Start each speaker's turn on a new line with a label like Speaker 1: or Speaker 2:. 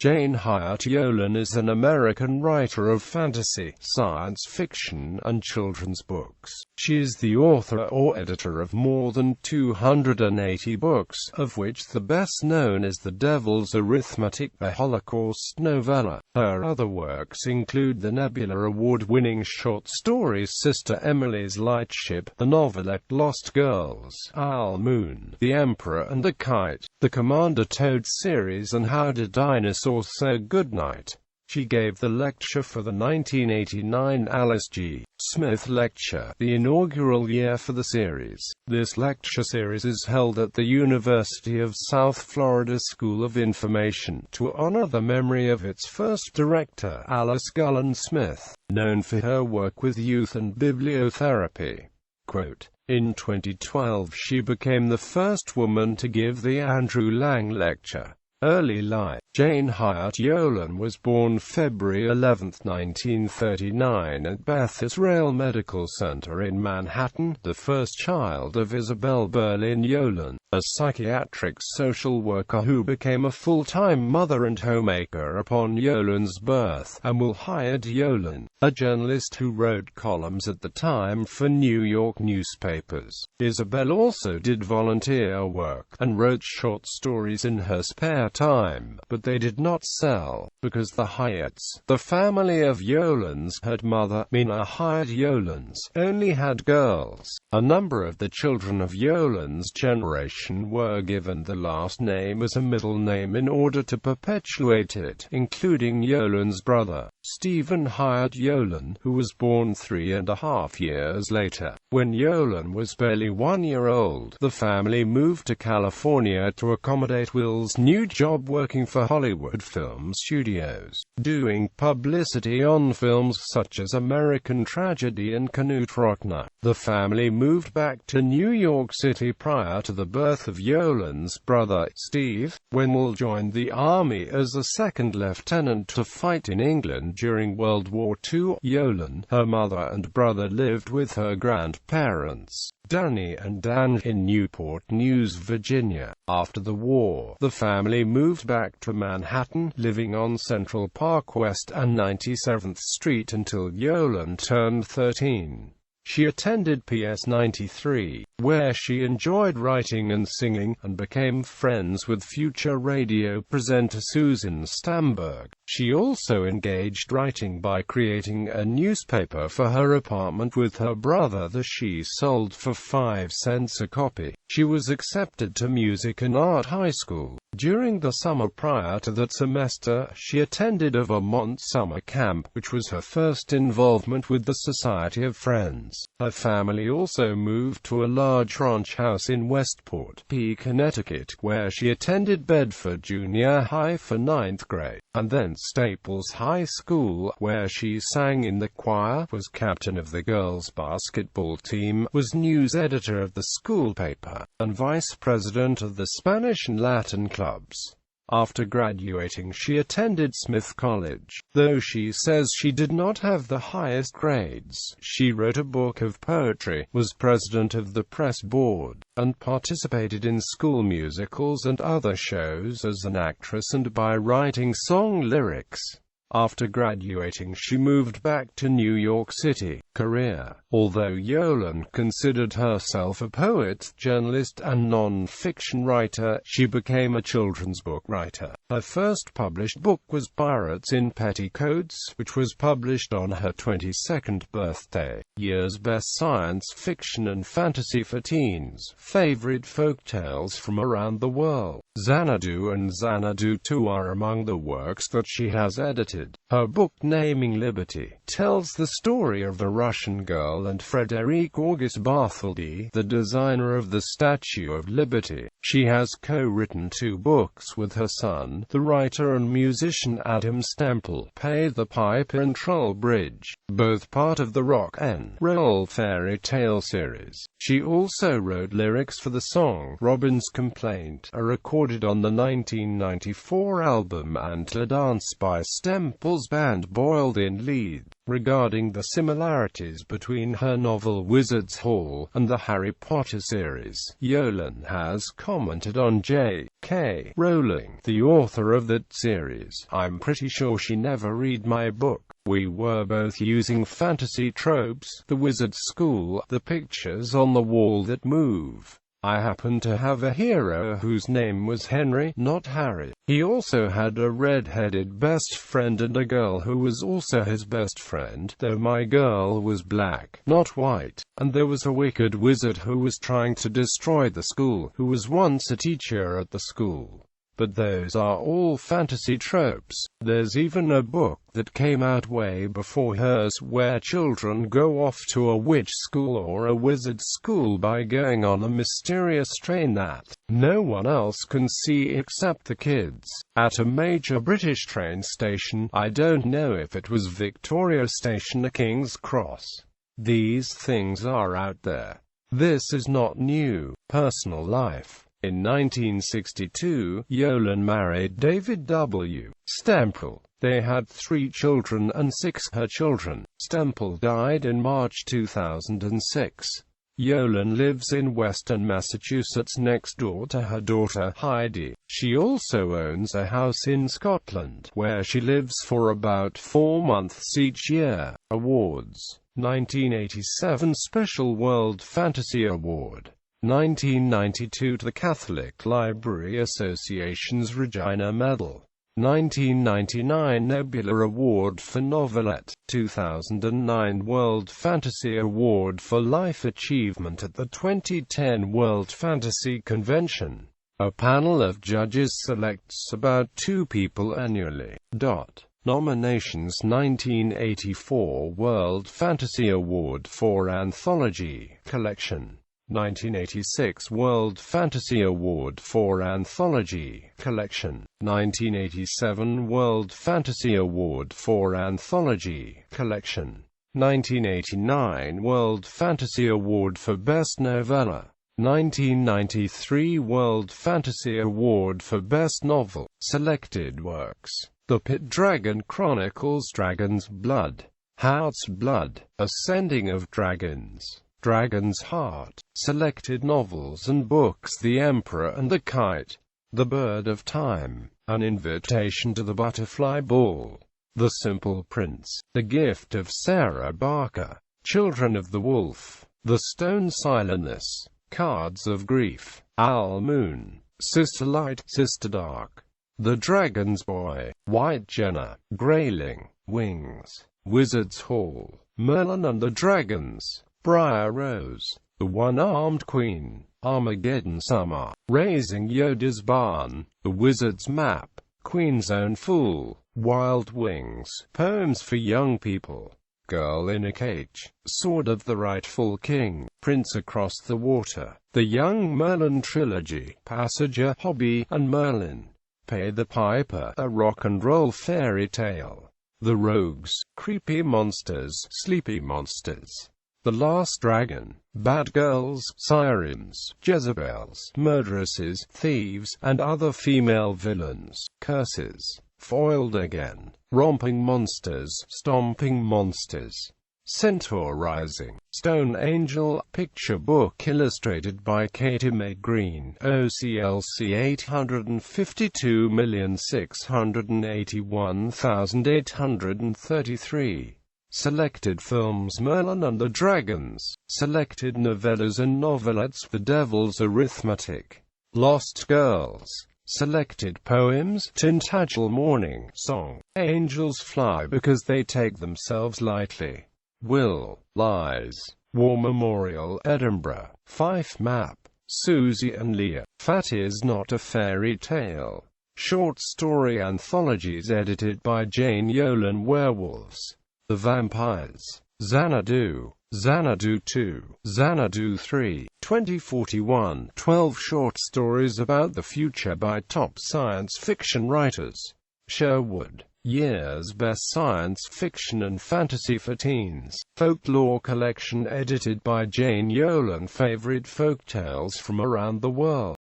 Speaker 1: Jane Hyatt Yolen is an American writer of fantasy, science fiction, and children's books. She is the author or editor of more than 280 books, of which the best known is The Devil's Arithmetic, a Holocaust novella. Her other works include the Nebula Award-winning short stories Sister Emily's Lightship, the novelette Lost Girls, Owl Moon, The Emperor and the Kite, the Commander Toad series, and How Do Dinosaurs Say Goodnight. She gave the lecture for the 1989 Alice G. Smith Lecture, the inaugural year for the series. This lecture series is held at the University of South Florida School of Information, to honor the memory of its first director, Alice Gullen Smith, known for her work with youth and bibliotherapy. Quote, in 2012 she became the first woman to give the Andrew Lang Lecture. Early life. Jane Hyatt Yolen was born February 11, 1939 at Beth Israel Medical Center in Manhattan, the first child of Isabel Berlin Yolen, a psychiatric social worker who became a full-time mother and homemaker upon Yolen's birth, and Will Hyatt Yolen, a journalist who wrote columns at the time for New York newspapers. Isabel also did volunteer work, and wrote short stories in her spare time, but they did not sell, because the Hyatts, the family of Yolens, her mother, Mina Hyatt Yolens, only had girls. A number of the children of Yolen's generation were given the last name as a middle name in order to perpetuate it, including Yolen's brother, Stephen Hyatt Yolen, who was born 3.5 years later. When Yolen was barely 1 year old, the family moved to California to accommodate Will's new job working for Hollywood film studios, doing publicity on films such as American Tragedy and Knut Rockne. The family moved back to New York City prior to the birth of Yolen's brother, Steve, when Will joined the army as a second lieutenant to fight in England during World War II. Yolen, her mother and brother lived with her grandparents, Danny and Dan, in Newport News, Virginia. After the war, the family moved back to Manhattan, living on Central Park West and 97th Street until Yolen turned 13. She attended PS 93, where she enjoyed writing and singing, and became friends with future radio presenter Susan Stamberg. She also engaged writing by creating a newspaper for her apartment with her brother that she sold for 5 cents a copy. She was accepted to music and art high school. During the summer prior to that semester, she attended a Vermont summer camp, which was her first involvement with the Society of Friends. Her family also moved to a large ranch house in Westport, Connecticut, where she attended Bedford Junior High for 9th grade, and then Staples High School, where she sang in the choir, was captain of the girls' basketball team, was news editor of the school paper, and vice president of the Spanish and Latin clubs. After graduating, she attended Smith College. Though she says she did not have the highest grades, she wrote a book of poetry, was president of the press board, and participated in school musicals and other shows as an actress and by writing song lyrics. After graduating, she moved back to New York City. Career. Although Yolen considered herself a poet, journalist, and non-fiction writer, she became a children's book writer. Her first published book was Pirates in Petticoats, which was published on her 22nd birthday. Year's best science fiction and fantasy for teens. Favorite folktales from around the world. Xanadu and Xanadu 2 are among the works that she has edited. Her book Naming Liberty tells the story of the Russian girl and Frederick August Bartholdi, the designer of the Statue of Liberty. She has co-written 2 books with her son, the writer and musician Adam Stemple, Pay the Piper and Troll Bridge, both part of the Rock and Roll fairy tale series. She also wrote lyrics for the song Robin's Complaint, recorded on the 1994 album Antler Dance by Stemple's band Boiled in Lead. regarding the similarities between her novel Wizard's Hall and the Harry Potter series. Yolen has commented on J.K. Rowling, the author of that series. "I'm pretty sure she never read my book. We were both using fantasy tropes, the wizard school, the pictures on the wall that move. I happened to have a hero whose name was Henry, not Harry. He also had a red-headed best friend and a girl who was also his best friend, though my girl was black, not white. And there was a wicked wizard who was trying to destroy the school, who was once a teacher at the school. But those are all fantasy tropes. There's even a book that came out way before hers where children go off to a witch school or a wizard school by going on a mysterious train that no one else can see except the kids. At a major British train station, I don't know if it was Victoria Station or King's Cross. These things are out there. This is not new." Personal life. In 1962, Yolen married David W. Stemple. They had 3 children and 6 her children. Stemple died in March 2006. Yolen lives in Western Massachusetts next door to her daughter, Heidi. She also owns a house in Scotland, where she lives for about 4 months each year. Awards. 1987 Special World Fantasy Award. 1992 to the Catholic Library Association's Regina Medal. 1999 Nebula Award for Novelette. 2009 World Fantasy Award for Life Achievement at the 2010 World Fantasy Convention. A panel of judges selects about 2 people annually. Nominations: 1984 World Fantasy Award for Anthology Collection. 1986 World Fantasy Award for Anthology Collection. 1987 World Fantasy Award for Anthology Collection. 1989 World Fantasy Award for Best Novella. 1993 World Fantasy Award for Best Novel. Selected works: The Pit Dragon Chronicles, Dragon's Blood, Heart's Blood, Ascending of Dragons, Dragon's Heart. Selected novels and books: The Emperor and the Kite, The Bird of Time, An Invitation to the Butterfly Ball, The Simple Prince, The Gift of Sarah Barker, Children of the Wolf, The Stone Silentness, Cards of Grief, Owl Moon, Sister Light, Sister Dark, The Dragon's Boy, White Jenna, Grayling, Wings, Wizard's Hall, Merlin and the Dragons, Briar Rose, The One-Armed Queen, Armageddon Summer, Raising Yoda's Barn, The Wizard's Map, Queen's Own Fool, Wild Wings, Poems for Young People, Girl in a Cage, Sword of the Rightful King, Prince Across the Water, The Young Merlin Trilogy, Passenger, Hobby, and Merlin, Pay the Piper, A Rock and Roll Fairy Tale, The Rogues, Creepy Monsters, Sleepy Monsters, The Last Dragon, Bad Girls, Sirens, Jezebels, Murderesses, Thieves, and Other Female Villains, Curses, Foiled Again, Romping Monsters, Stomping Monsters, Centaur Rising, Stone Angel, Picture Book illustrated by Katie Mae Green, OCLC 852,681,833. Selected films: Merlin and the Dragons. Selected novellas and novelettes: The Devil's Arithmetic, Lost Girls. Selected poems: Tintagel Morning Song, Angels Fly Because They Take Themselves Lightly, Will, Lies, War Memorial, Edinburgh, Fife Map, Susie and Leah, Fat Is Not a Fairy Tale. Short story anthologies edited by Jane Yolen. Werewolves, The Vampires, Xanadu, Xanadu 2, Xanadu 3, 2041, 12 short stories about the future by top science fiction writers. Sherwood, Year's Best Science Fiction and Fantasy for Teens. Folklore collection edited by Jane Yolen. Favorite folktales from around the world.